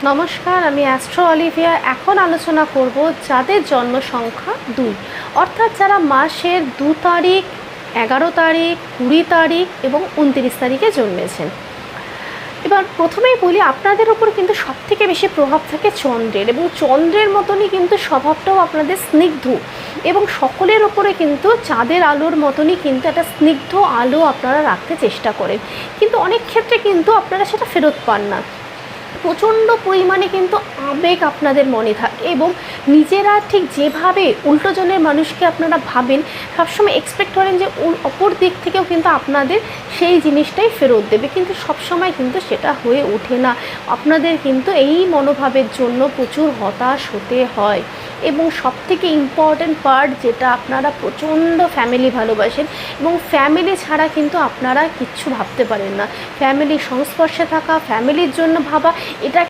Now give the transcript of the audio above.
নমস্কার, আমি astro Olivia. এখন আলোচনা করব যাদের জন্ম সংখ্যা 2, অর্থাৎ যারা মাসের 2 তারিখ, 11 তারিখ, 20 তারিখ এবং 29 তারিখে জন্মেছেন। এবার প্রথমেই বলি, আপনাদের উপর কিন্তু সবথেকে বেশি প্রভাব থাকে চন্দ্রের, এবং চন্দ্রের মতনই কিন্তু স্বভাবটাও আপনাদের স্নিগ্ধ, এবং সকলের ওপরে কিন্তু চাঁদের আলোর মতনই কিন্তু একটা স্নিগ্ধ আলো আপনারা রাখতে চেষ্টা করেন, কিন্তু অনেক ক্ষেত্রে কিন্তু আপনারা সেটা ফেরত পান না। প্রচণ্ড পরিমাণে কিন্তু আবেগ আপনাদের মনে থাকে, এবং নিজেরা ঠিক যেভাবে উল্টোজনের মানুষকে আপনারা ভাবেন, সবসময় এক্সপেক্ট করেন যে অপর দিক থেকেও কিন্তু আপনাদের সেই জিনিসটাই ফেরত দেবে, কিন্তু সবসময় কিন্তু সেটা হয়ে ওঠে না। আপনাদের কিন্তু এই মনোভাবের জন্য প্রচুর হতাশ হতে হয়। এবং সবথেকে ইম্পর্ট্যান্ট পার্ট যেটা, আপনারা প্রচণ্ড ফ্যামিলি ভালোবাসেন, এবং ফ্যামিলি ছাড়া কিন্তু আপনারা কিচ্ছু ভাবতে পারেন না। ফ্যামিলির সংস্পর্শে থাকা, ফ্যামিলির জন্য ভাবা, এটা